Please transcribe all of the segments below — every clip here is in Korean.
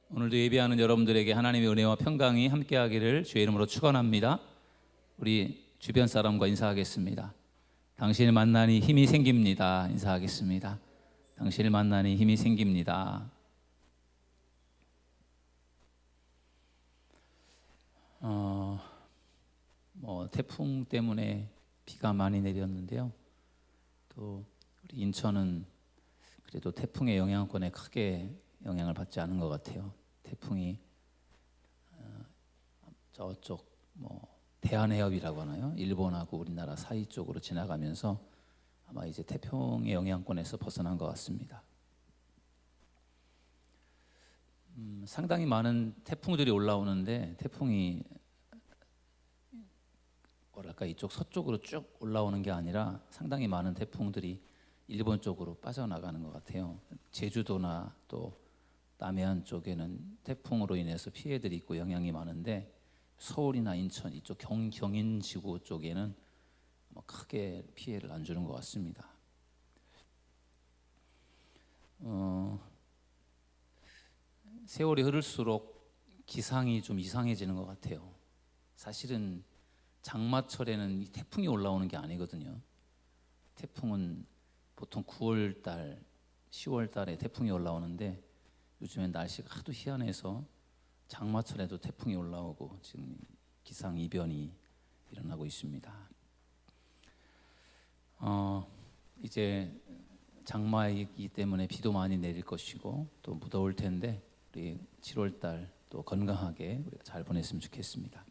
오늘도 예배하는 여러분들에게 하나님의 은혜와 평강이 함께하기를 주의 이름으로 축원합니다. 우리 주변 사람과 인사하겠습니다. 당신을 만나니 힘이 생깁니다. 인사하겠습니다. 당신을 만나니 힘이 생깁니다. 태풍 때문에 비가 많이 내렸는데요. 또 우리 인천은 그래도 태풍의 영향권에 크게 영향을 받지 않은 것 같아요. 태풍이 저쪽 대한해협이라고 하나요? 일본하고 우리나라 사이 쪽으로 지나가면서 아마 이제 태풍의 영향권에서 벗어난 것 같습니다. 상당히 많은 태풍들이 올라오는데 태풍이 이쪽 서쪽으로 쭉 올라오는 게 아니라 상당히 많은 태풍들이 일본 쪽으로 빠져나가는 것 같아요. 제주도나 또 남해안 쪽에는 태풍으로 인해서 피해들이 있고 영향이 많은데 서울이나 인천 이쪽 경인지구 쪽에는 크게 피해를 안 주는 것 같습니다. 세월이 흐를수록 기상이 좀 이상해지는 것 같아요. 사실은 장마철에는 이 태풍이 올라오는 게 아니거든요. 태풍은 보통 9월 달, 10월 달에 태풍이 올라오는데 요즘엔 날씨가 하도 희한해서 장마철에도 태풍이 올라오고 지금 기상 이변이 일어나고 있습니다. 이제 장마이기 때문에 비도 많이 내릴 것이고 또 무더울 텐데 우리 7월 달 또 건강하게 우리가 잘 보냈으면 좋겠습니다.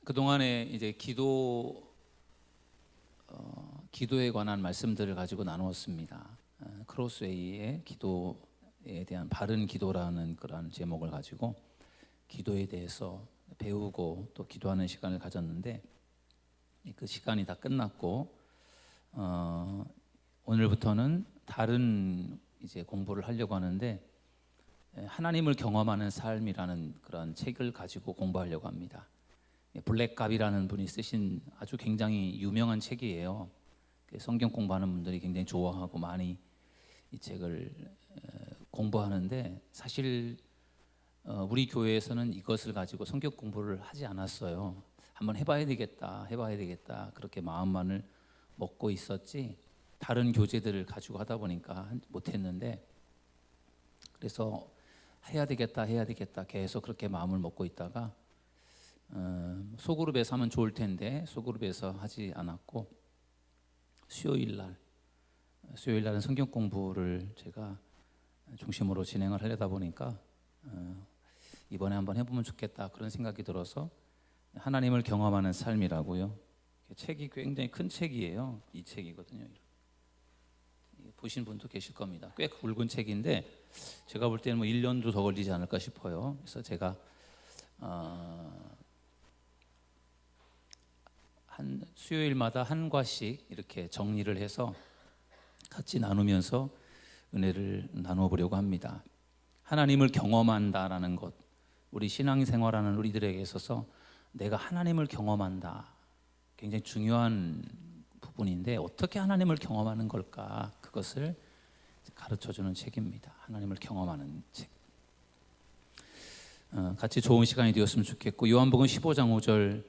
그동안에 이제 기도에 관한 말씀들을 가지고 나누었습니다. 크로스웨이의 기도에 대한 바른 기도라는 그런 제목을 가지고 기도에 대해서 배우고 또 기도하는 시간을 가졌는데 그 시간이 다 끝났고 오늘부터는 다른 이제 공부를 하려고 하는데 하나님을 경험하는 삶이라는 그런 책을 가지고 공부하려고 합니다. 블랙갑이라는 분이 쓰신 아주 굉장히 유명한 책이에요. 성경 공부하는 분들이 굉장히 좋아하고 많이 이 책을 공부하는데 사실 우리 교회에서는 이것을 가지고 성경 공부를 하지 않았어요. 한번 해봐야 되겠다 그렇게 마음만을 먹고 있었지 다른 교재들을 가지고 하다 보니까 못했는데 그래서 해야 되겠다 계속 그렇게 마음을 먹고 있다가 소그룹에서 하면 좋을 텐데 소그룹에서 하지 않았고 수요일 날은 성경 공부를 제가 중심으로 진행을 하려다 보니까 이번에 한번 해보면 좋겠다 그런 생각이 들어서 하나님을 경험하는 삶이라고요. 책이 굉장히 큰 책이에요. 이 책이거든요. 보신 분도 계실 겁니다. 꽤 굵은 책인데 제가 볼 때는 1년도 더 걸리지 않을까 싶어요. 그래서 제가 한 수요일마다 한 과씩 이렇게 정리를 해서 같이 나누면서 은혜를 나누어 보려고 합니다. 하나님을 경험한다라는 것, 우리 신앙생활하는 우리들에게 있어서 내가 하나님을 경험한다 굉장히 중요한 부분인데 어떻게 하나님을 경험하는 걸까? 그것을 가르쳐주는 책입니다. 하나님을 경험하는 책. 같이 좋은 시간이 되었으면 좋겠고 요한복음 15장 5절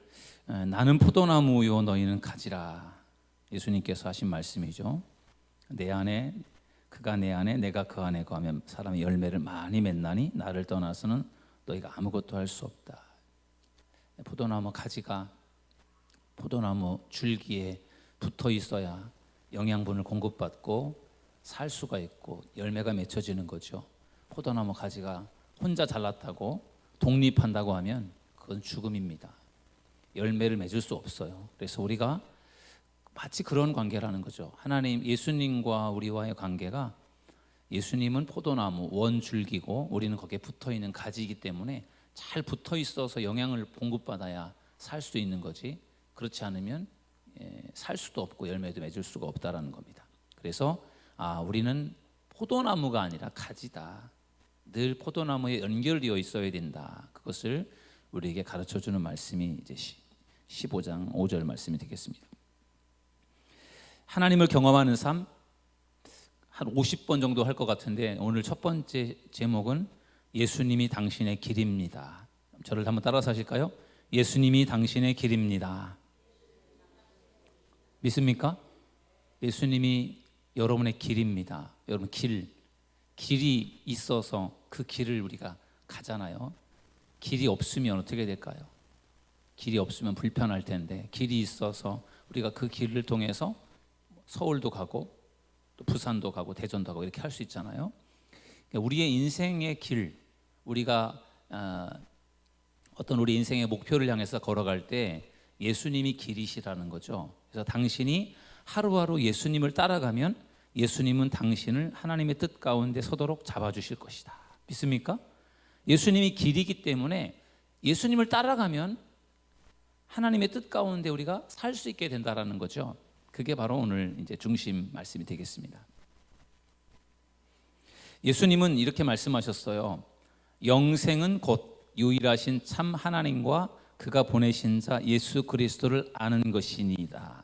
나는 포도나무요 너희는 가지라 예수님께서 하신 말씀이죠. 그가 내 안에 내가 그 안에 거하면 사람이 열매를 많이 맺나니 나를 떠나서는 너희가 아무것도 할 수 없다. 포도나무 가지가 포도나무 줄기에 붙어 있어야 영양분을 공급받고 살 수가 있고 열매가 맺혀지는 거죠. 포도나무 가지가 혼자 잘났다고 독립한다고 하면 그건 죽음입니다. 열매를 맺을 수 없어요. 그래서 우리가 마치 그런 관계라는 거죠. 하나님, 예수님과 우리와의 관계가 예수님은 포도나무 원줄기고 우리는 거기에 붙어있는 가지이기 때문에 잘 붙어 있어서 영양을 공급받아야 살 수 있는 거지 그렇지 않으면 살 수도 없고 열매도 맺을 수가 없다라는 겁니다. 그래서 우리는 포도나무가 아니라 가지다. 늘 포도나무에 연결되어 있어야 된다. 그것을 우리에게 가르쳐주는 말씀이 이제 15장 5절 말씀이 되겠습니다. 하나님을 경험하는 삶, 한 50번 정도 할 것 같은데 오늘 첫 번째 제목은 예수님이 당신의 길입니다. 저를 한번 따라서 하실까요? 예수님이 당신의 길입니다. 믿습니까? 예수님이 여러분의 길입니다. 여러분 길이 있어서 그 길을 우리가 가잖아요. 길이 없으면 어떻게 될까요? 길이 없으면 불편할 텐데 길이 있어서 우리가 그 길을 통해서 서울도 가고 또 부산도 가고 대전도 가고 이렇게 할 수 있잖아요. 우리의 인생의 길, 우리가 어떤 우리 인생의 목표를 향해서 걸어갈 때 예수님이 길이시라는 거죠. 그래서 당신이 하루하루 예수님을 따라가면 예수님은 당신을 하나님의 뜻 가운데 서도록 잡아주실 것이다. 믿습니까? 예수님이 길이기 때문에 예수님을 따라가면 하나님의 뜻 가운데 우리가 살 수 있게 된다라는 거죠. 그게 바로 오늘 이제 중심 말씀이 되겠습니다. 예수님은 이렇게 말씀하셨어요. 영생은 곧 유일하신 참 하나님과 그가 보내신 자 예수 그리스도를 아는 것이니이다.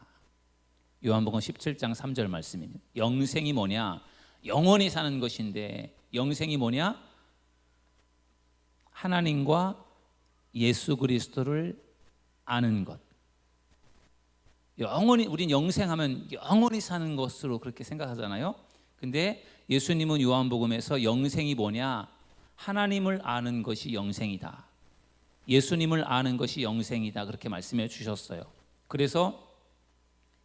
요한복음 17장 3절 말씀입니다. 영생이 뭐냐? 영원히 사는 것인데 영생이 뭐냐? 하나님과 예수 그리스도를 아는 것. 영원히 우린 영생하면 영원히 사는 것으로 그렇게 생각하잖아요. 근데 예수님은 요한복음에서 영생이 뭐냐? 하나님을 아는 것이 영생이다. 예수님을 아는 것이 영생이다. 그렇게 말씀해 주셨어요. 그래서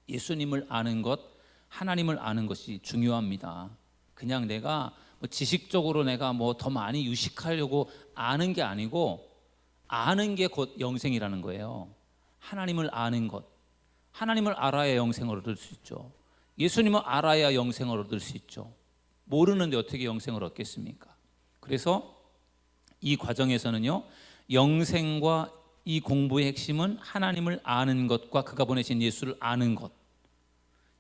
예수님을 아는 것, 하나님을 아는 것이 중요합니다. 그냥 내가 지식적으로 내가 더 많이 유식하려고 아는 게 아니고 아는 게 곧 영생이라는 거예요. 하나님을 아는 것. 하나님을 알아야 영생을 얻을 수 있죠. 예수님을 알아야 영생을 얻을 수 있죠. 모르는데 어떻게 영생을 얻겠습니까? 그래서 이 과정에서는요, 영생과 이 공부의 핵심은 하나님을 아는 것과 그가 보내신 예수를 아는 것.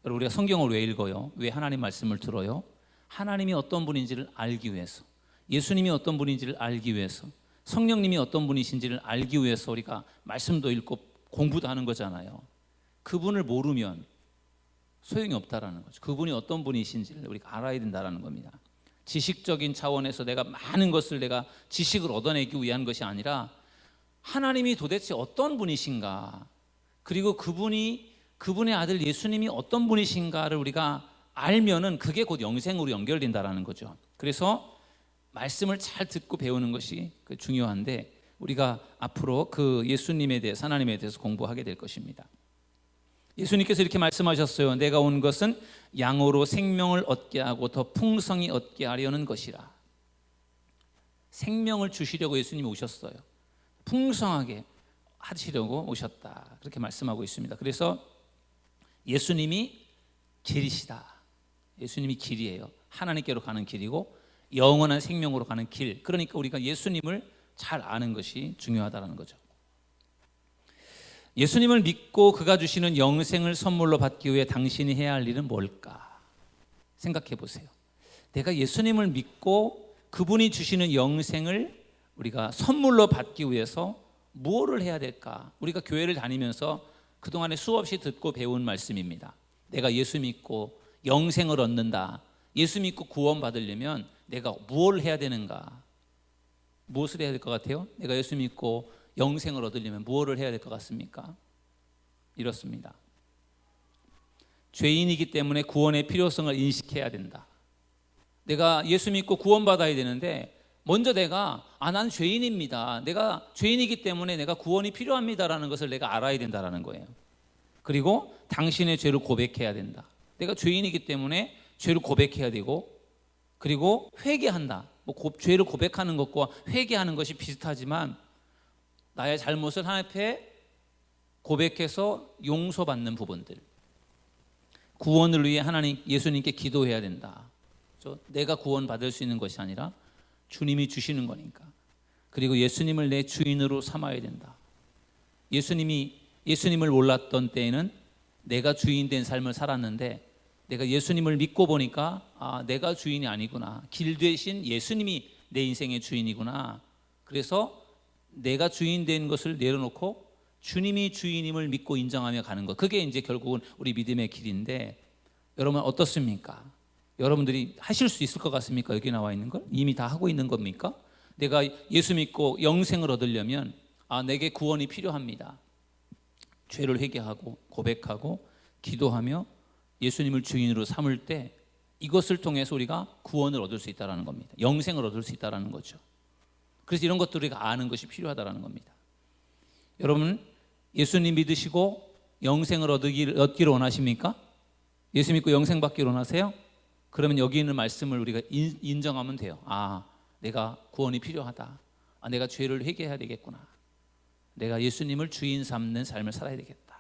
여러분, 우리가 성경을 왜 읽어요? 왜 하나님 말씀을 들어요? 하나님이 어떤 분인지를 알기 위해서, 예수님이 어떤 분인지를 알기 위해서, 성령님이 어떤 분이신지를 알기 위해서 우리가 말씀도 읽고 공부도 하는 거잖아요. 그분을 모르면 소용이 없다라는 거죠. 그분이 어떤 분이신지를 우리가 알아야 된다라는 겁니다. 지식적인 차원에서 내가 많은 것을 내가 지식을 얻어내기 위한 것이 아니라 하나님이 도대체 어떤 분이신가, 그리고 그분의 아들 예수님이 어떤 분이신가를 우리가 알면은 그게 곧 영생으로 연결된다라는 거죠. 그래서 말씀을 잘 듣고 배우는 것이 중요한데 우리가 앞으로 그 예수님에 대해서, 하나님에 대해서 공부하게 될 것입니다. 예수님께서 이렇게 말씀하셨어요. 내가 온 것은 양으로 생명을 얻게 하고 더 풍성히 얻게 하려는 것이라. 생명을 주시려고 예수님이 오셨어요. 풍성하게 하시려고 오셨다. 그렇게 말씀하고 있습니다. 그래서 예수님이 길이시다. 예수님이 길이에요. 하나님께로 가는 길이고 영원한 생명으로 가는 길. 그러니까 우리가 예수님을 잘 아는 것이 중요하다는 거죠. 예수님을 믿고 그가 주시는 영생을 선물로 받기 위해 당신이 해야 할 일은 뭘까? 생각해 보세요. 내가 예수님을 믿고 그분이 주시는 영생을 우리가 선물로 받기 위해서 무엇을 해야 될까? 우리가 교회를 다니면서 그동안에 수없이 듣고 배운 말씀입니다. 내가 예수 믿고 영생을 얻는다. 예수 믿고 구원 받으려면 내가 무엇을 해야 되는가? 무엇을 해야 될 것 같아요? 내가 예수 믿고 영생을 얻으려면 무엇을 해야 될 것 같습니까? 이렇습니다. 죄인이기 때문에 구원의 필요성을 인식해야 된다. 내가 예수 믿고 구원받아야 되는데 먼저 내가 난 죄인입니다. 내가 죄인이기 때문에 내가 구원이 필요합니다라는 것을 내가 알아야 된다라는 거예요. 그리고 당신의 죄를 고백해야 된다. 내가 죄인이기 때문에 죄를 고백해야 되고, 그리고 회개한다. 죄를 고백하는 것과 회개하는 것이 비슷하지만 나의 잘못을 하나님 앞에 고백해서 용서받는 부분들, 구원을 위해 예수님께 기도해야 된다. 내가 구원받을 수 있는 것이 아니라 주님이 주시는 거니까. 그리고 예수님을 내 주인으로 삼아야 된다. 예수님을 몰랐던 때에는 내가 주인 된 삶을 살았는데 내가 예수님을 믿고 보니까 내가 주인이 아니구나. 길 대신 예수님이 내 인생의 주인이구나. 그래서 내가 주인 된 것을 내려놓고 주님이 주인임을 믿고 인정하며 가는 것. 그게 이제 결국은 우리 믿음의 길인데 여러분 어떻습니까? 여러분들이 하실 수 있을 것 같습니까? 여기 나와 있는 걸 이미 다 하고 있는 겁니까? 내가 예수 믿고 영생을 얻으려면 내게 구원이 필요합니다. 죄를 회개하고 고백하고 기도하며 예수님을 주인으로 삼을 때 이것을 통해서 우리가 구원을 얻을 수 있다는 겁니다. 영생을 얻을 수 있다는 거죠. 그래서 이런 것들을 우리가 아는 것이 필요하다는 겁니다. 여러분, 예수님 믿으시고 영생을 얻기를 원하십니까? 예수 믿고 영생 받기를 원하세요? 그러면 여기 있는 말씀을 우리가 인정하면 돼요. 내가 구원이 필요하다. 내가 죄를 회개해야 되겠구나. 내가 예수님을 주인 삼는 삶을 살아야 되겠다.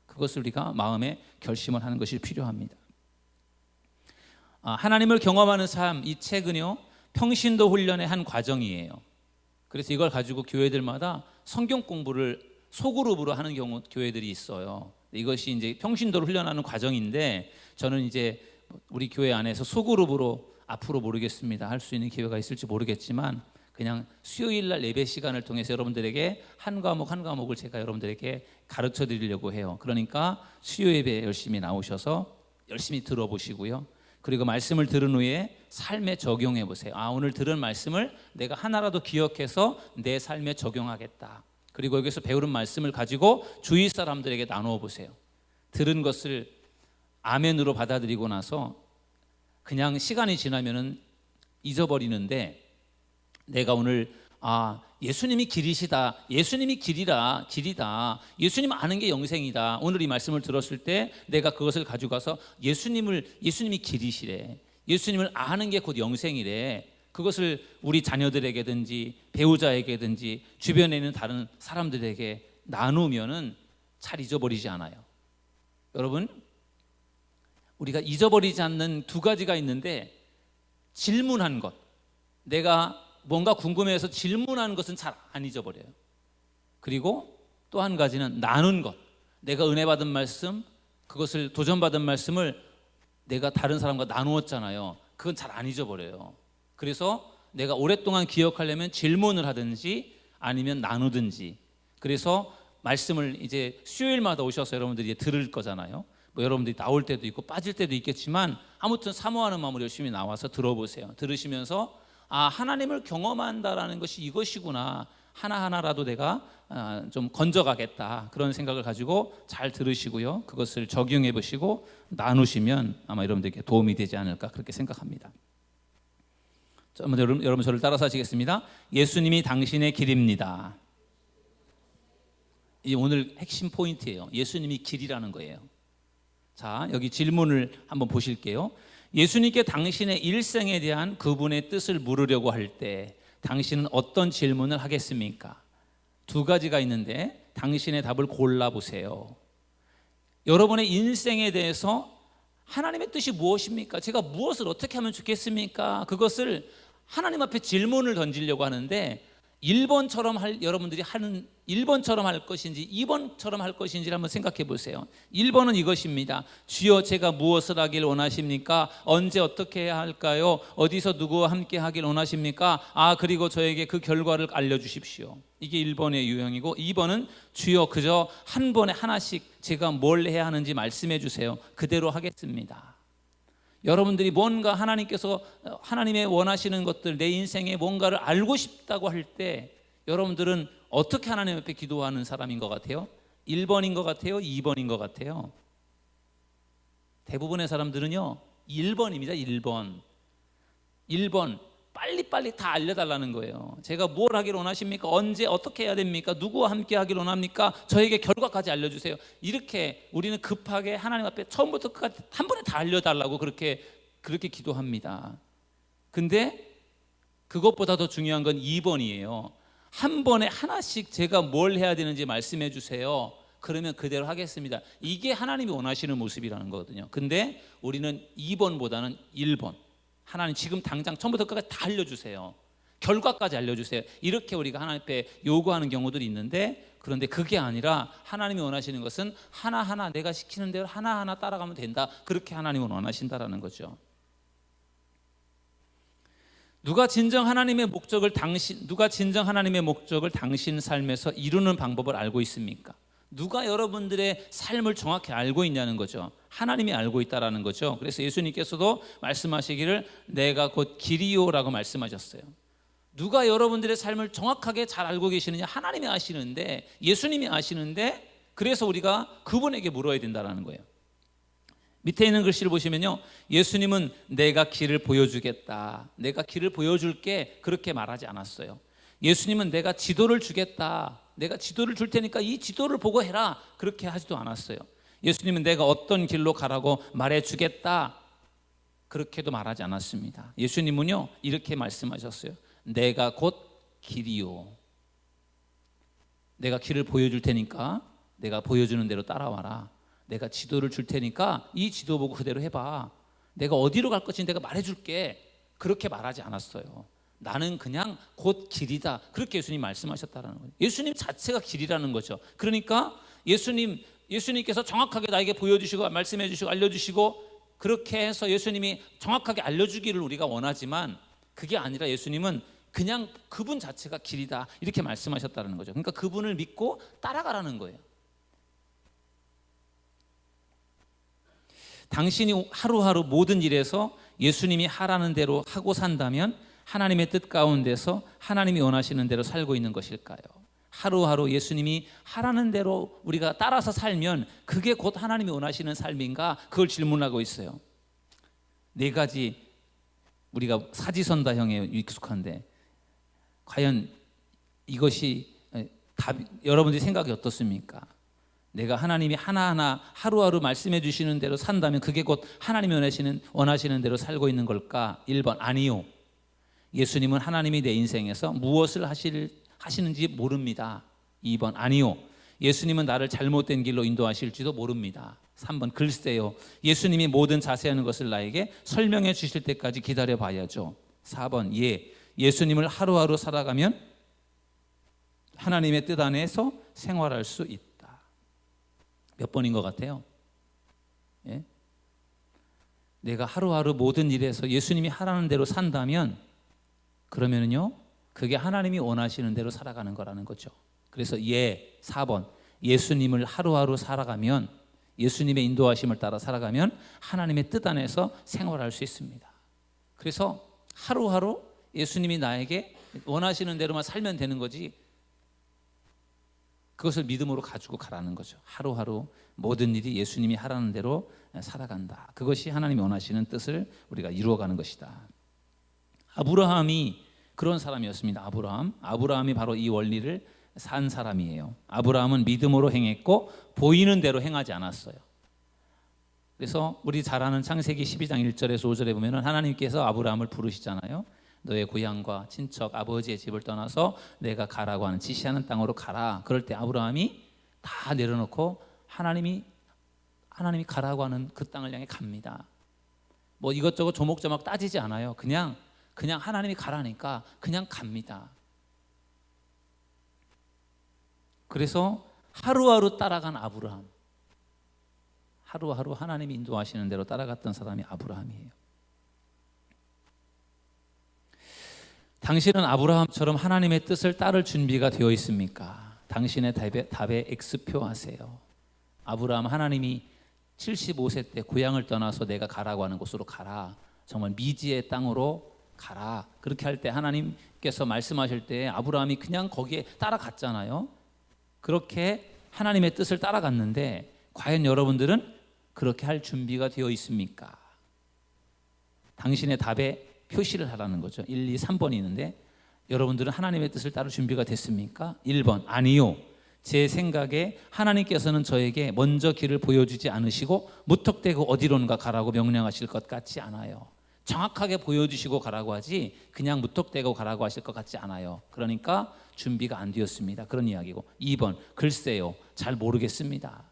그것을 우리가 마음에 결심을 하는 것이 필요합니다. 하나님을 경험하는 삶, 이 책은요 평신도 훈련의 한 과정이에요. 그래서 이걸 가지고 교회들마다 성경 공부를 소그룹으로 하는 경우 교회들이 있어요. 이것이 이제 평신도를 훈련하는 과정인데, 저는 이제 우리 교회 안에서 소그룹으로 앞으로 모르겠습니다. 할 수 있는 기회가 있을지 모르겠지만 그냥 수요일 날 예배 시간을 통해서 여러분들에게 한 과목 한 과목을 제가 여러분들에게 가르쳐 드리려고 해요. 그러니까 수요 예배에 열심히 나오셔서 열심히 들어보시고요. 그리고 말씀을 들은 후에 삶에 적용해 보세요. 오늘 들은 말씀을 내가 하나라도 기억해서 내 삶에 적용하겠다. 그리고 여기서 배우는 말씀을 가지고 주위 사람들에게 나누어 보세요. 들은 것을 아멘으로 받아들이고 나서 그냥 시간이 지나면은 잊어버리는데, 내가 오늘 예수님이 길이시다, 예수님이 길이다, 예수님 아는 게 영생이다. 오늘 이 말씀을 들었을 때 내가 그것을 가지고 가서 예수님이 길이시래, 예수님을 아는 게 곧 영생이래. 그것을 우리 자녀들에게든지 배우자에게든지 주변에 있는 다른 사람들에게 나누면은 잘 잊어버리지 않아요. 여러분, 우리가 잊어버리지 않는 두 가지가 있는데, 질문한 것, 내가 뭔가 궁금해서 질문하는 것은 잘 안 잊어버려요. 그리고 또 한 가지는 나눈 것, 내가 은혜 받은 말씀, 그것을 도전받은 말씀을 내가 다른 사람과 나누었잖아요. 그건 잘 안 잊어버려요. 그래서 내가 오랫동안 기억하려면 질문을 하든지 아니면 나누든지. 그래서 말씀을 이제 수요일마다 오셔서 여러분들이 들을 거잖아요. 여러분들이 나올 때도 있고 빠질 때도 있겠지만 아무튼 사모하는 마음으로 열심히 나와서 들어보세요. 들으시면서 하나님을 경험한다라는 것이 이것이구나, 하나하나라도 내가 좀 건져가겠다, 그런 생각을 가지고 잘 들으시고요, 그것을 적용해 보시고 나누시면 아마 여러분들께 도움이 되지 않을까 그렇게 생각합니다. 여러분 저를 따라서 하시겠습니다. 예수님이 당신의 길입니다. 이 오늘 핵심 포인트예요. 예수님이 길이라는 거예요. 자, 여기 질문을 한번 보실게요. 예수님께 당신의 일생에 대한 그분의 뜻을 물으려고 할 때 당신은 어떤 질문을 하겠습니까? 두 가지가 있는데 당신의 답을 골라보세요. 여러분의 인생에 대해서 하나님의 뜻이 무엇입니까? 제가 무엇을 어떻게 하면 좋겠습니까? 그것을 하나님 앞에 질문을 던지려고 하는데, 1번처럼 여러분들이 하는 1번처럼 할 것인지 2번처럼 할 것인지를 한번 생각해 보세요. 1번은 이것입니다. 주여, 제가 무엇을 하길 원하십니까? 언제 어떻게 해야 할까요? 어디서 누구와 함께 하길 원하십니까? 그리고 저에게 그 결과를 알려주십시오. 이게 1번의 유형이고, 2번은 주여, 그저 한 번에 하나씩 제가 뭘 해야 하는지 말씀해 주세요. 그대로 하겠습니다. 여러분들이 뭔가 하나님께서 하나님의 원하시는 것들, 내 인생에 뭔가를 알고 싶다고 할 때 여러분들은 어떻게 하나님 앞에 기도하는 사람인 것 같아요? 1번인 것 같아요? 2번인 것 같아요? 대부분의 사람들은요 1번입니다. 1번 빨리빨리 다 알려달라는 거예요. 제가 뭘 하길 원하십니까? 언제 어떻게 해야 됩니까? 누구와 함께 하길 원합니까? 저에게 결과까지 알려주세요. 이렇게 우리는 급하게 하나님 앞에 처음부터 끝까지 한 번에 다 알려달라고 그렇게 기도합니다. 근데 그것보다 더 중요한 건 2번이에요. 한 번에 하나씩 제가 뭘 해야 되는지 말씀해 주세요. 그러면 그대로 하겠습니다. 이게 하나님이 원하시는 모습이라는 거거든요. 근데 우리는 2번보다는 1번. 하나님 지금 당장 처음부터 끝까지 다 알려주세요. 결과까지 알려주세요. 이렇게 우리가 하나님 앞에 요구하는 경우들이 있는데, 그런데 그게 아니라 하나님이 원하시는 것은 하나하나 내가 시키는 대로 하나하나 따라가면 된다. 그렇게 하나님은 원하신다라는 거죠. 누가 진정 하나님의 목적을 당신 삶에서 이루는 방법을 알고 있습니까? 누가 여러분들의 삶을 정확히 알고 있냐는 거죠. 하나님이 알고 있다라는 거죠. 그래서 예수님께서도 말씀하시기를 내가 곧 길이요라고 말씀하셨어요. 누가 여러분들의 삶을 정확하게 잘 알고 계시느냐? 하나님이 아시는데, 예수님이 아시는데, 그래서 우리가 그분에게 물어야 된다는 거예요. 밑에 있는 글씨를 보시면요, 예수님은 내가 길을 보여주겠다, 내가 길을 보여줄게, 그렇게 말하지 않았어요. 예수님은 내가 지도를 주겠다, 내가 지도를 줄 테니까 이 지도를 보고 해라, 그렇게 하지도 않았어요. 예수님은 내가 어떤 길로 가라고 말해주겠다, 그렇게도 말하지 않았습니다. 예수님은요 이렇게 말씀하셨어요. 내가 곧 길이요, 내가 길을 보여줄 테니까 내가 보여주는 대로 따라와라. 내가 지도를 줄 테니까 이 지도 보고 그대로 해봐. 내가 어디로 갈 것인지 내가 말해줄게, 그렇게 말하지 않았어요. 나는 그냥 곧 길이다, 그렇게 예수님 말씀하셨다는 거예요. 예수님 자체가 길이라는 거죠. 그러니까 예수님께서 정확하게 나에게 보여주시고 말씀해 주시고 알려주시고, 그렇게 해서 예수님이 정확하게 알려주기를 우리가 원하지만 그게 아니라 예수님은 그냥 그분 자체가 길이다, 이렇게 말씀하셨다는 거죠. 그러니까 그분을 믿고 따라가라는 거예요. 당신이 하루하루 모든 일에서 예수님이 하라는 대로 하고 산다면 하나님의 뜻 가운데서 하나님이 원하시는 대로 살고 있는 것일까요? 하루하루 예수님이 하라는 대로 우리가 따라서 살면 그게 곧 하나님이 원하시는 삶인가? 그걸 질문하고 있어요. 네 가지, 우리가 사지선다형에 익숙한데 과연 이것이 여러분들의 생각이 어떻습니까? 내가 하나님이 하나하나 하루하루 말씀해 주시는 대로 산다면 그게 곧 하나님이 원하시는 대로 살고 있는 걸까? 1번 아니요, 예수님은 하나님이 내 인생에서 무엇을 하시는지 모릅니다. 2번 아니요, 예수님은 나를 잘못된 길로 인도하실지도 모릅니다. 3번 글쎄요, 예수님이 모든 자세한 것을 나에게 설명해 주실 때까지 기다려 봐야죠. 4번 예수님을 하루하루 살아가면 하나님의 뜻 안에서 생활할 수 있다. 몇 번인 것 같아요? 예? 내가 하루하루 모든 일에서 예수님이 하라는 대로 산다면 그러면은요 그게 하나님이 원하시는 대로 살아가는 거라는 거죠. 그래서 4번 예수님을 하루하루 살아가면, 예수님의 인도하심을 따라 살아가면 하나님의 뜻 안에서 생활할 수 있습니다. 그래서 하루하루 예수님이 나에게 원하시는 대로만 살면 되는 거지, 그것을 믿음으로 가지고 가라는 거죠. 하루하루 모든 일이 예수님이 하라는 대로 살아간다. 그것이 하나님이 원하시는 뜻을 우리가 이루어가는 것이다. 아브라함이 그런 사람이었습니다. 아브라함이 바로 이 원리를 산 사람이에요. 아브라함은 믿음으로 행했고 보이는 대로 행하지 않았어요. 그래서 우리 잘 아는 창세기 12장 1절에서 5절에 보면 하나님께서 아브라함을 부르시잖아요. 너의 고향과 친척 아버지의 집을 떠나서 내가 가라고 하는 지시하는 땅으로 가라. 그럴 때 아브라함이 다 내려놓고 하나님이 가라고 하는 그 땅을 향해 갑니다. 뭐 이것저것 조목조목 따지지 않아요. 그냥 하나님이 가라니까 그냥 갑니다. 그래서 하루하루 따라간 아브라함, 하루하루 하나님이 인도하시는 대로 따라갔던 사람이 아브라함이에요. 당신은 아브라함처럼 하나님의 뜻을 따를 준비가 되어 있습니까? 당신의 답에 X표 하세요. 아브라함, 하나님이 75세 때 고향을 떠나서 내가 가라고 하는 곳으로 가라, 정말 미지의 땅으로 가라, 그렇게 할 때 하나님께서 말씀하실 때 아브라함이 그냥 거기에 따라갔잖아요. 그렇게 하나님의 뜻을 따라갔는데 과연 여러분들은 그렇게 할 준비가 되어 있습니까? 당신의 답에 표시를 하라는 거죠. 1, 2, 3번이 있는데 여러분들은 하나님의 뜻을 따를 준비가 됐습니까? 1번 아니요, 제 생각에 하나님께서는 저에게 먼저 길을 보여주지 않으시고 무턱대고 어디론가 가라고 명령하실 것 같지 않아요. 정확하게 보여주시고 가라고 하지 그냥 무턱대고 가라고 하실 것 같지 않아요. 그러니까 준비가 안 되었습니다, 그런 이야기고. 2번 글쎄요, 잘 모르겠습니다.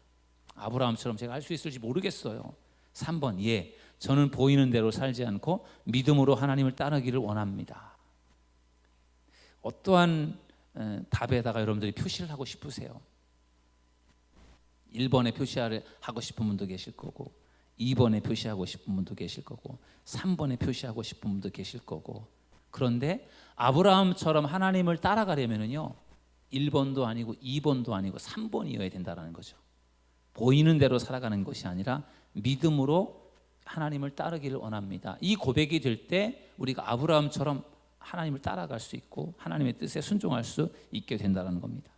아브라함처럼 제가 할 수 있을지 모르겠어요. 3번 저는 보이는 대로 살지 않고 믿음으로 하나님을 따르기를 원합니다. 어떠한 답에다가 여러분들이 표시를 하고 싶으세요? 1번에 표시하고 싶은 분도 계실 거고, 2번에 표시하고 싶은 분도 계실 거고, 3번에 표시하고 싶은 분도 계실 거고. 그런데 아브라함처럼 하나님을 따라가려면요 1번도 아니고 2번도 아니고 3번이어야 된다는 거죠. 보이는 대로 살아가는 것이 아니라 믿음으로 하나님을 따르기를 원합니다. 이 고백이 될 때 우리가 아브라함처럼 하나님을 따라갈 수 있고 하나님의 뜻에 순종할 수 있게 된다는 겁니다.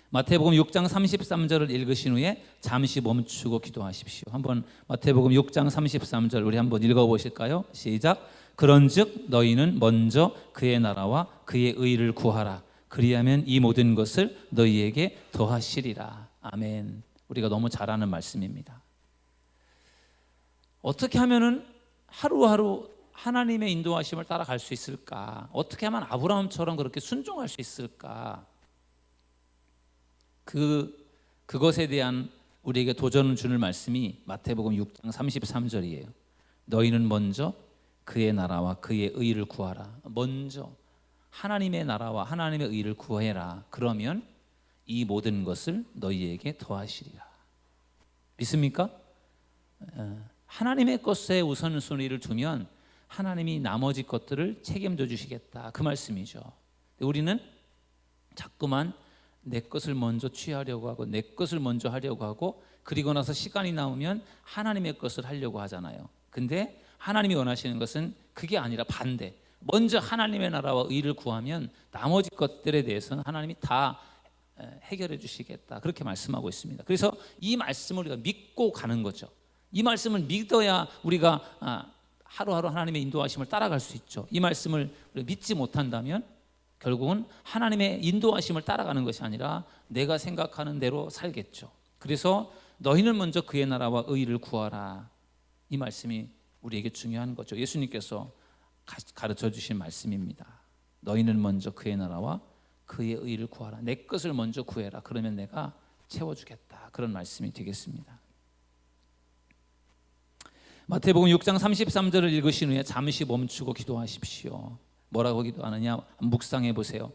마태복음 6장 33절을 읽으신 후에 잠시 멈추고 기도하십시오. 한번 마태복음 6장 33절 우리 한번 읽어보실까요? 시작. 그런즉 너희는 먼저 그의 나라와 그의 의를 구하라. 그리하면 이 모든 것을 너희에게 더하시리라. 아멘. 우리가 너무 잘 아는 말씀입니다. 어떻게 하면은 하루하루 하나님의 인도하심을 따라갈 수 있을까? 어떻게 하면 아브라함처럼 그렇게 순종할 수 있을까? 그것에 대한 우리에게 도전을 주는 말씀이 마태복음 6장 33절이에요. 너희는 먼저 그의 나라와 그의 의를 구하라. 먼저 하나님의 나라와 하나님의 의를 구해라. 그러면 이 모든 것을 너희에게 더하시리라. 믿습니까? 하나님의 것에 우선순위를 두면 하나님이 나머지 것들을 책임져 주시겠다. 그 말씀이죠. 우리는 자꾸만 내 것을 먼저 취하려고 하고 내 것을 먼저 하려고 하고 그리고 나서 시간이 나오면 하나님의 것을 하려고 하잖아요. 근데 하나님이 원하시는 것은 그게 아니라 반대. 먼저 하나님의 나라와 의를 구하면 나머지 것들에 대해서는 하나님이 다 해결해 주시겠다. 그렇게 말씀하고 있습니다. 그래서 이 말씀을 우리가 믿고 가는 거죠. 이 말씀을 믿어야 우리가 하루하루 하나님의 인도하심을 따라갈 수 있죠. 이 말씀을 믿지 못한다면 결국은 하나님의 인도하심을 따라가는 것이 아니라 내가 생각하는 대로 살겠죠. 그래서 너희는 먼저 그의 나라와 의를 구하라. 이 말씀이 우리에게 중요한 거죠. 예수님께서 가르쳐 주신 말씀입니다. 너희는 먼저 그의 나라와 그의 의를 구하라. 내 것을 먼저 구해라. 그러면 내가 채워주겠다. 그런 말씀이 되겠습니다. 마태복음 6장 33절을 읽으신 후에 잠시 멈추고 기도하십시오. 뭐라고 기도하느냐 묵상해 보세요.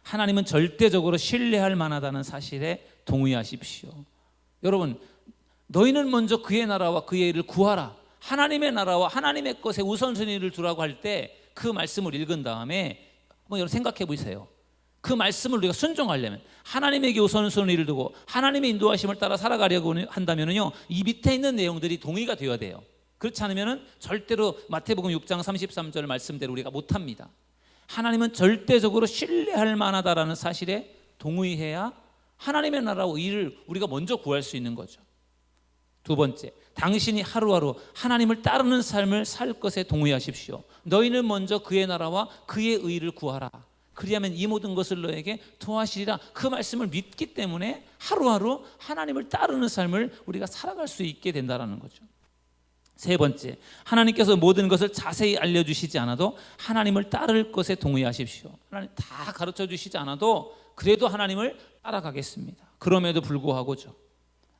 하나님은 절대적으로 신뢰할 만하다는 사실에 동의하십시오. 여러분, 너희는 먼저 그의 나라와 그의 의를 구하라. 하나님의 나라와 하나님의 것에 우선순위를 두라고 할 때 그 말씀을 읽은 다음에 여러분 생각해 보세요. 그 말씀을 우리가 순종하려면 하나님에게 우선순위를 두고 하나님의 인도하심을 따라 살아가려고 한다면요, 이 밑에 있는 내용들이 동의가 되어야 돼요. 그렇지 않으면 절대로 마태복음 6장 33절 말씀대로 우리가 못합니다. 하나님은 절대적으로 신뢰할 만하다라는 사실에 동의해야 하나님의 나라와 의를 우리가 먼저 구할 수 있는 거죠. 두 번째, 당신이 하루하루 하나님을 따르는 삶을 살 것에 동의하십시오. 너희는 먼저 그의 나라와 그의 의를 구하라. 그리하면 이 모든 것을 너에게 더하시리라. 그 말씀을 믿기 때문에 하루하루 하나님을 따르는 삶을 우리가 살아갈 수 있게 된다는 거죠. 세 번째, 하나님께서 모든 것을 자세히 알려주시지 않아도 하나님을 따를 것에 동의하십시오. 하나님 다 가르쳐 주시지 않아도 그래도 하나님을 따라가겠습니다. 그럼에도 불구하고죠.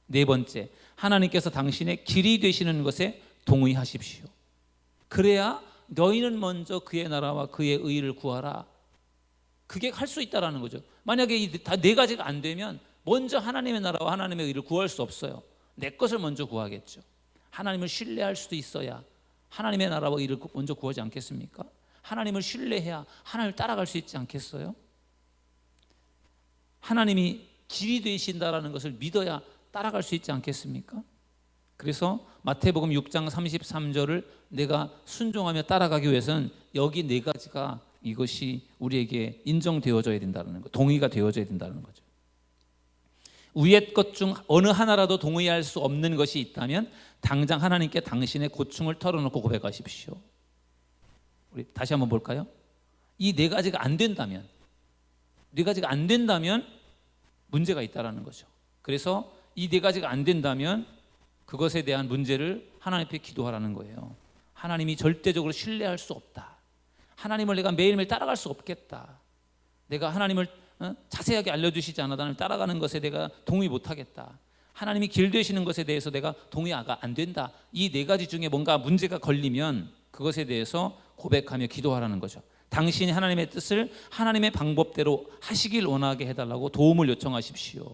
네 번째, 하나님께서 당신의 길이 되시는 것에 동의하십시오. 그래야 너희는 먼저 그의 나라와 그의 의를 구하라. 그게 할 수 있다라는 거죠. 만약에 이 다 네 가지가 안 되면 먼저 하나님의 나라와 하나님의 의를 구할 수 없어요. 내 것을 먼저 구하겠죠. 하나님을 신뢰할 수도 있어야 하나님의 나라와 의를 먼저 구하지 않겠습니까? 하나님을 신뢰해야 하나님을 따라갈 수 있지 않겠어요? 하나님이 길이 되신다라는 것을 믿어야 따라갈 수 있지 않겠습니까? 그래서 마태복음 6장 33절을 내가 순종하며 따라가기 위해서는 여기 네 가지가 이것이 우리에게 인정되어져야 된다는 거, 동의가 되어져야 된다는 거죠. 위의 것 중 어느 하나라도 동의할 수 없는 것이 있다면 당장 하나님께 당신의 고충을 털어놓고 고백하십시오. 우리 다시 한번 볼까요? 이 네 가지가 안 된다면, 네 가지가 안 된다면 문제가 있다라는 거죠. 그래서 이 네 가지가 안 된다면 그것에 대한 문제를 하나님 앞에 기도하라는 거예요. 하나님이 절대적으로 신뢰할 수 없다. 하나님을 내가 매일매일 따라갈 수 없겠다. 내가 하나님을 자세하게 알려주시지 않아도 하나님 따라가는 것에 내가 동의 못하겠다. 하나님이 길 되시는 것에 대해서 내가 동의가 안 된다. 이 네 가지 중에 뭔가 문제가 걸리면 그것에 대해서 고백하며 기도하라는 거죠. 당신이 하나님의 뜻을 하나님의 방법대로 하시길 원하게 해달라고 도움을 요청하십시오.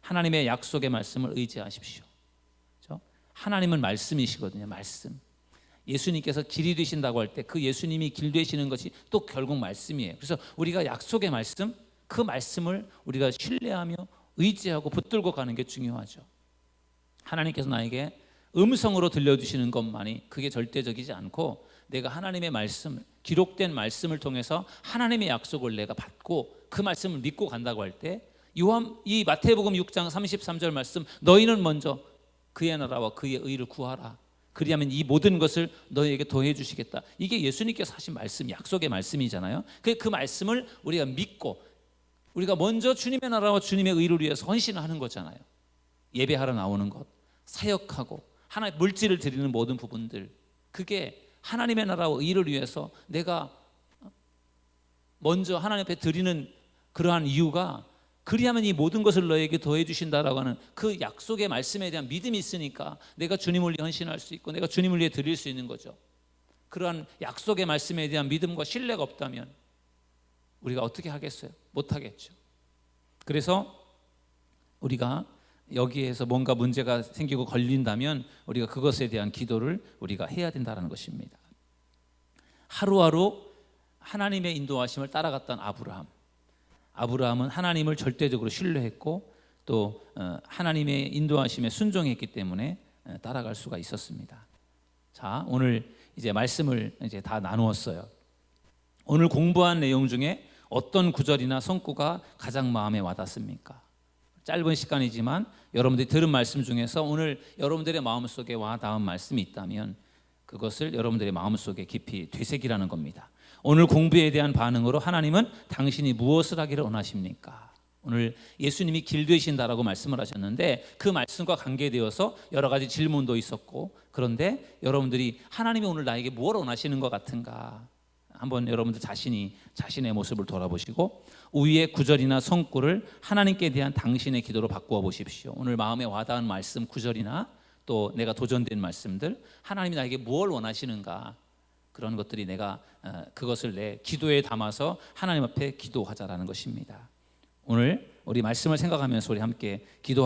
하나님의 약속의 말씀을 의지하십시오. 그렇죠? 하나님은 말씀이시거든요. 말씀. 예수님께서 길이 되신다고 할 때 그 예수님이 길 되시는 것이 또 결국 말씀이에요. 그래서 우리가 약속의 말씀, 그 말씀을 우리가 신뢰하며 의지하고 붙들고 가는 게 중요하죠. 하나님께서 나에게 음성으로 들려주시는 것만이 그게 절대적이지 않고, 내가 하나님의 말씀, 기록된 말씀을 통해서 하나님의 약속을 내가 받고 그 말씀을 믿고 간다고 할 때, 이 마태복음 6장 33절 말씀, 너희는 먼저 그의 나라와 그의 의를 구하라, 그리하면 이 모든 것을 너희에게 더해 주시겠다. 이게 예수님께서 하신 말씀, 약속의 말씀이잖아요. 그 말씀을 우리가 믿고 우리가 먼저 주님의 나라와 주님의 의를 위해서 헌신하는 거잖아요. 예배하러 나오는 것, 사역하고 하나의 물질을 드리는 모든 부분들, 그게 하나님의 나라와 의를 위해서 내가 먼저 하나님 앞에 드리는 그러한 이유가, 그리하면 이 모든 것을 너에게 더해 주신다라고 하는 그 약속의 말씀에 대한 믿음이 있으니까 내가 주님을 위해 헌신할 수 있고 내가 주님을 위해 드릴 수 있는 거죠. 그러한 약속의 말씀에 대한 믿음과 신뢰가 없다면 우리가 어떻게 하겠어요? 못하겠죠. 그래서 우리가 여기에서 뭔가 문제가 생기고 걸린다면 우리가 그것에 대한 기도를 우리가 해야 된다는 것입니다. 하루하루 하나님의 인도하심을 따라갔던 아브라함은 하나님을 절대적으로 신뢰했고 또 하나님의 인도하심에 순종했기 때문에 따라갈 수가 있었습니다. 자, 오늘 이제 말씀을 이제 다 나누었어요. 오늘 공부한 내용 중에 어떤 구절이나 성구가 가장 마음에 와닿습니까? 짧은 시간이지만 여러분들이 들은 말씀 중에서 오늘 여러분들의 마음속에 와닿은 말씀이 있다면 그것을 여러분들의 마음속에 깊이 되새기라는 겁니다. 오늘 공부에 대한 반응으로 하나님은 당신이 무엇을 하기를 원하십니까? 오늘 예수님이 길 되신다라고 말씀을 하셨는데 그 말씀과 관계되어서 여러 가지 질문도 있었고, 그런데 여러분들이 하나님이 오늘 나에게 뭘 원하시는 것 같은가? 한번 여러분들 자신의 모습을 돌아보시고 우위의 구절이나 성구를 하나님께 대한 당신의 기도로 바꾸어 보십시오. 오늘 마음에 와닿은 말씀 구절이나 또 내가 도전된 말씀들, 하나님이 나에게 뭘 원하시는가, 그런 것들이 내가 그것을 내 기도에 담아서 하나님 앞에 기도하자라는 것입니다. 오늘 우리 말씀을 생각하면서 우리 함께 기도